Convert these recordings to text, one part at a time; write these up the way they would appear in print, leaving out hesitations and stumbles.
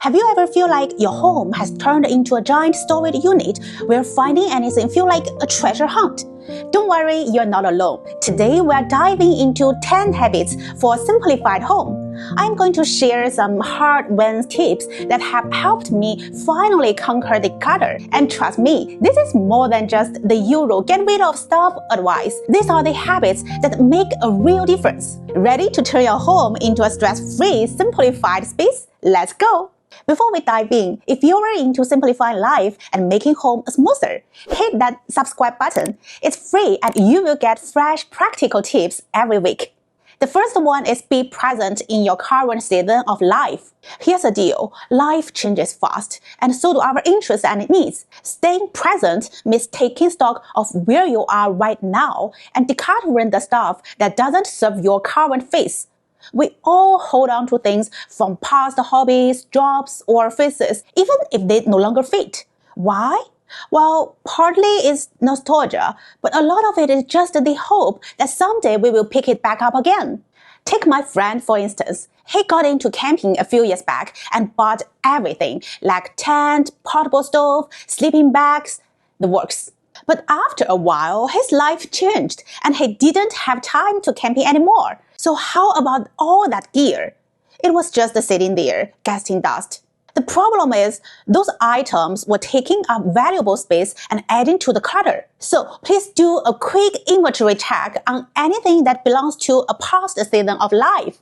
Have you ever feel like your home has turned into a giant storage unit where finding anything feel like a treasure hunt? Don't worry, you're not alone. Today we're diving into 10 habits for a simplified home. I'm going to share some hard-won tips that have helped me finally conquer the clutter. And trust me, this is more than just the usual get rid of stuff advice. These are the habits that make a real difference. Ready to turn your home into a stress-free, simplified space? Let's go! Before we dive in, if you are into simplifying life and making home smoother, hit that subscribe button. It's free and you will get fresh practical tips every week. The first one is be present in your current season of life. Here's the deal, life changes fast, and so do our interests and needs. Staying present means taking stock of where you are right now and decluttering the stuff that doesn't serve your current phase. We all hold on to things from past hobbies, jobs, or phases, even if they no longer fit. Why? Well, partly it's nostalgia, but a lot of it is just the hope that someday we will pick it back up again. Take my friend, for instance. He got into camping a few years back and bought everything, like tent, portable stove, sleeping bags, the works. But after a while, his life changed and he didn't have time to camping anymore. So how about all that gear? It was just sitting there, casting dust. The problem is, those items were taking up valuable space and adding to the clutter. So please do a quick inventory check on anything that belongs to a past season of life.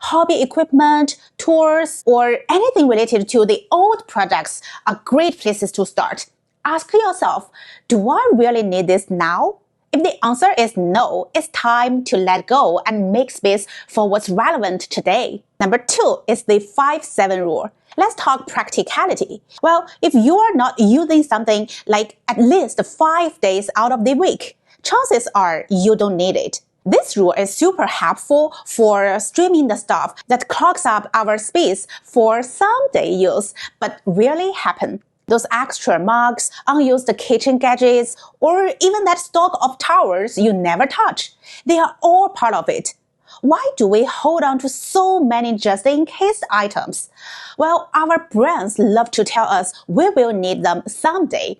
Hobby equipment, tools, or anything related to the old projects are great places to start. Ask yourself, do I really need this now? If the answer is no, it's time to let go and make space for what's relevant today. Number 2 is the 5-7 rule. Let's talk practicality. Well, if you are not using something like at least 5 days out of the week, chances are you don't need it. This rule is super helpful for streaming the stuff that clogs up our space for someday use, but rarely happen. Those extra mugs, unused kitchen gadgets, or even that stock of towels you never touch. They are all part of it. Why do we hold on to so many just-in-case items? Well, our brains love to tell us we will need them someday.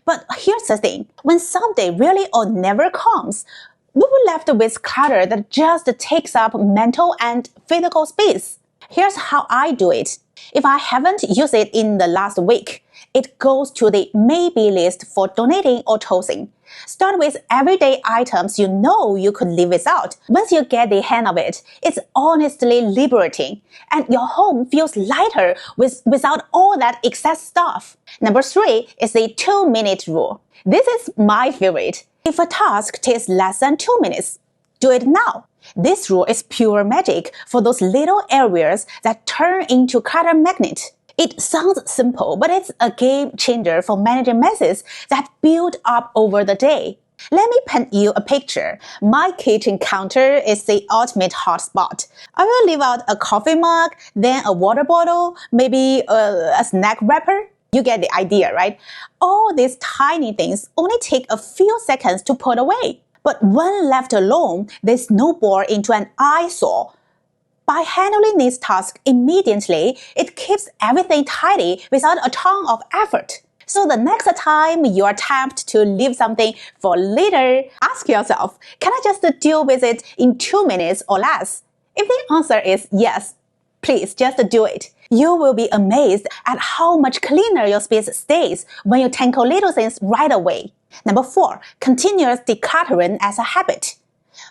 But here's the thing, when someday really or never comes, we will left with clutter that just takes up mental and physical space. Here's how I do it. If I haven't used it in the last week, it goes to the maybe list for donating or tossing. Start with everyday items you know you could live without. Once you get the hang of it, it's honestly liberating, and your home feels lighter without all that excess stuff. Number 3 is the 2-minute rule. This is my favorite. If a task takes less than 2 minutes, do it now. This rule is pure magic for those little areas that turn into clutter magnet. It sounds simple, but it's a game changer for managing messes that build up over the day. Let me paint you a picture. My kitchen counter is the ultimate hotspot. I will leave out a coffee mug, then a water bottle, maybe a snack wrapper. You get the idea, right? All these tiny things only take a few seconds to put away. But when left alone, they snowball into an eyesore. By handling this task immediately, it keeps everything tidy without a ton of effort. So the next time you are tempted to leave something for later, ask yourself, can I just deal with it in 2 minutes or less? If the answer is yes, please just do it. You will be amazed at how much cleaner your space stays when you tackle little things right away. Number 4, continuous decluttering as a habit.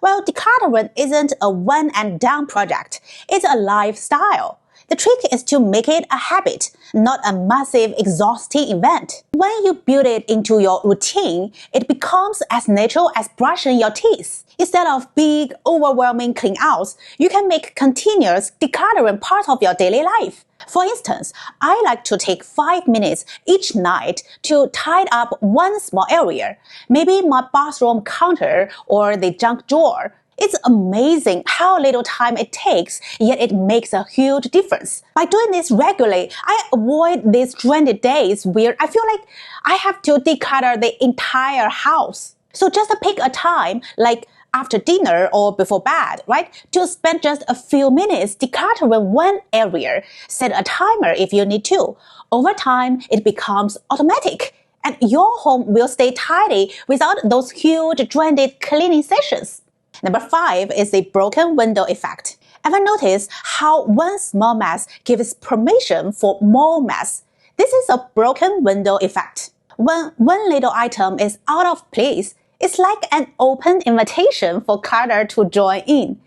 Well, decluttering isn't a one-and-done project. It's a lifestyle. The trick is to make it a habit, not a massive, exhausting event. When you build it into your routine, it becomes as natural as brushing your teeth. Instead of big, overwhelming clean-outs, you can make continuous decluttering part of your daily life. For instance, I like to take 5 minutes each night to tidy up one small area, maybe my bathroom counter or the junk drawer. It's amazing how little time it takes, yet it makes a huge difference. By doing this regularly, I avoid these dreaded days where I feel like I have to declutter the entire house. So just pick a time, like after dinner or before bed, right? To spend just a few minutes decluttering one area. Set a timer if you need to. Over time, it becomes automatic, and your home will stay tidy without those huge dreaded cleaning sessions. Number 5 is the broken window effect. Ever notice how one small mess gives permission for more mess? This is a broken window effect. When one little item is out of place, it's like an open invitation for clutter to join in.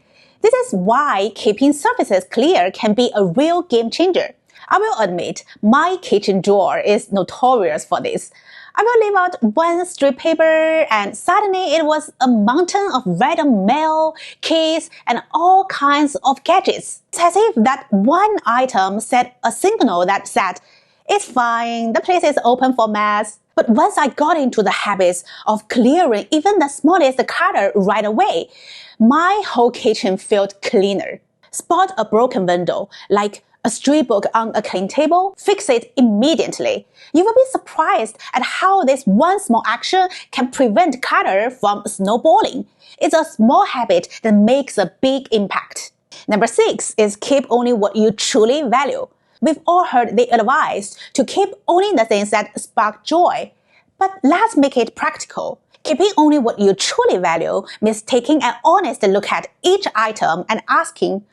This is why keeping surfaces clear can be a real game changer. I will admit, my kitchen drawer is notorious for this. I will leave out one strip paper and suddenly it was a mountain of random mail, keys, and all kinds of gadgets. It's as if that one item set a signal that said, "It's fine, the place is open for mess." But once I got into the habits of clearing even the smallest clutter right away, my whole kitchen felt cleaner. Spot a broken window, like a stray book on a clean table, fix it immediately. You will be surprised at how this one small action can prevent clutter from snowballing. It's a small habit that makes a big impact. Number 6 is keep only what you truly value. We've all heard the advice to keep only the things that spark joy. But let's make it practical. Keeping only what you truly value means taking an honest look at each item and asking,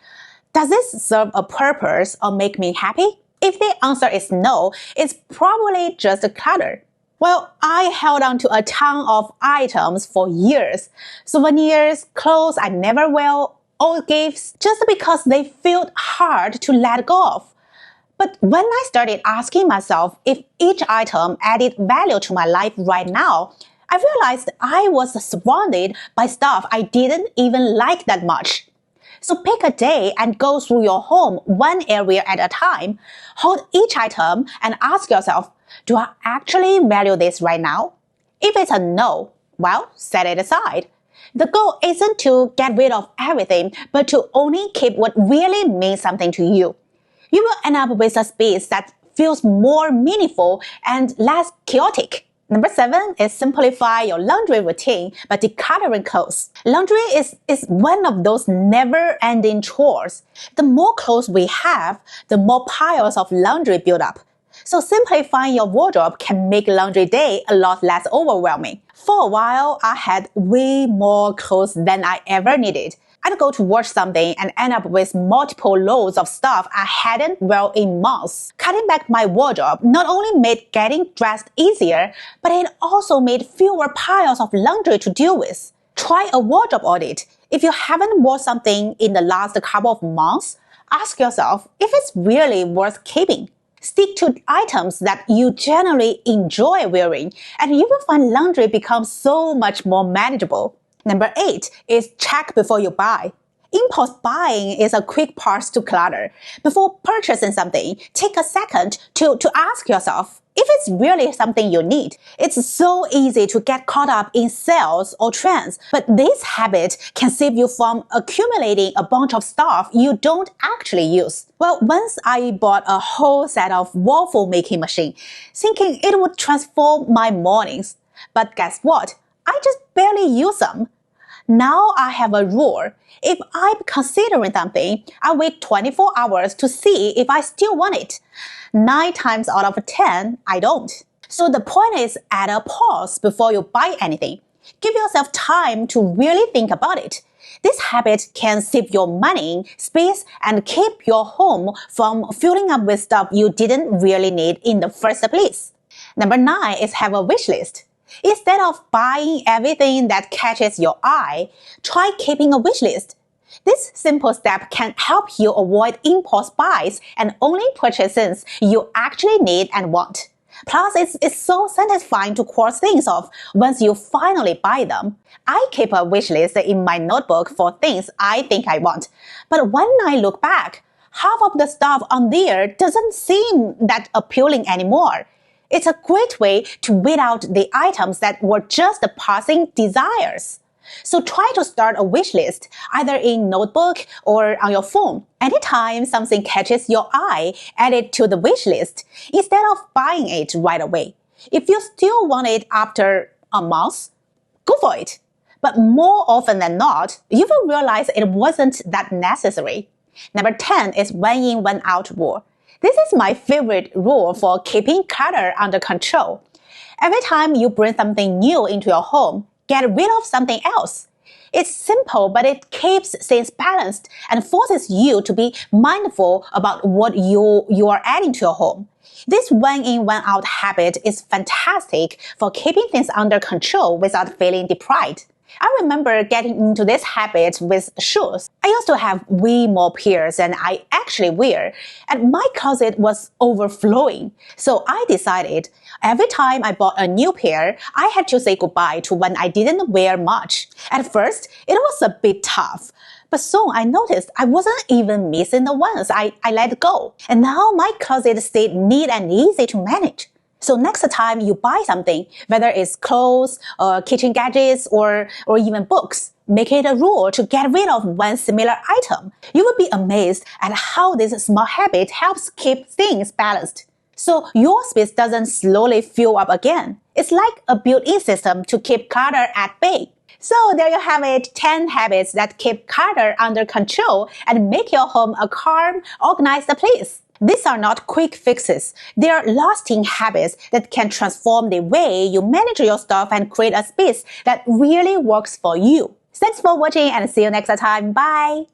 does this serve a purpose or make me happy? If the answer is no, it's probably just a clutter. Well, I held on to a ton of items for years. Souvenirs, clothes I never wear, old gifts, just because they felt hard to let go of. But when I started asking myself if each item added value to my life right now, I realized I was surrounded by stuff I didn't even like that much. So pick a day and go through your home one area at a time. Hold each item and ask yourself, do I actually value this right now? If it's a no, well, set it aside. The goal isn't to get rid of everything, but to only keep what really means something to you. You will end up with a space that feels more meaningful and less chaotic. Number 7 is simplify your laundry routine by decluttering clothes. Laundry is one of those never-ending chores. The more clothes we have, the more piles of laundry build up. So simplifying your wardrobe can make laundry day a lot less overwhelming. For a while, I had way more clothes than I ever needed. I'd go to watch something and end up with multiple loads of stuff I hadn't worn in months. Cutting back my wardrobe not only made getting dressed easier, but it also made fewer piles of laundry to deal with. Try a wardrobe audit. If you haven't worn something in the last couple of months, ask yourself if it's really worth keeping. Stick to items that you generally enjoy wearing, and you will find laundry becomes so much more manageable. Number 8 is check before you buy. Impulse buying is a quick path to clutter. Before purchasing something, take a second to ask yourself if it's really something you need. It's so easy to get caught up in sales or trends, but this habit can save you from accumulating a bunch of stuff you don't actually use. Well, once I bought a whole set of waffle making machine, thinking it would transform my mornings. But guess what? I just barely use them. Now I have a rule. If I'm considering something, I wait 24 hours to see if I still want it. 9 times out of 10, I don't. So the point is add a pause before you buy anything. Give yourself time to really think about it. This habit can save your money, space, and keep your home from filling up with stuff you didn't really need in the first place. Number 9 is have a wish list. Instead of buying everything that catches your eye, try keeping a wish list. This simple step can help you avoid impulse buys and only purchase things you actually need and want. Plus, it's so satisfying to cross things off once you finally buy them. I keep a wish list in my notebook for things I think I want. But when I look back, half of the stuff on there doesn't seem that appealing anymore. It's a great way to weed out the items that were just passing desires. So try to start a wish list, either in notebook or on your phone. Anytime something catches your eye, add it to the wish list instead of buying it right away. If you still want it after a month, go for it. But more often than not, you will realize it wasn't that necessary. Number 10 is when in, when out rule. This is my favorite rule for keeping clutter under control. Every time you bring something new into your home, get rid of something else. It's simple, but it keeps things balanced and forces you to be mindful about what you are adding to your home. This when in, when out habit is fantastic for keeping things under control without feeling deprived. I remember getting into this habit with shoes. I used to have way more pairs than I actually wear, and my closet was overflowing. So I decided every time I bought a new pair, I had to say goodbye to one I didn't wear much. At first, it was a bit tough, but soon I noticed I wasn't even missing the ones I let go. And now my closet stayed neat and easy to manage. So next time you buy something, whether it's clothes, kitchen gadgets, or even books, make it a rule to get rid of one similar item. You will be amazed at how this small habit helps keep things balanced. So your space doesn't slowly fill up again. It's like a built-in system to keep clutter at bay. So there you have it, 10 habits that keep clutter under control and make your home a calm, organized place. These are not quick fixes. They are lasting habits that can transform the way you manage your stuff and create a space that really works for you. Thanks for watching and see you next time. Bye!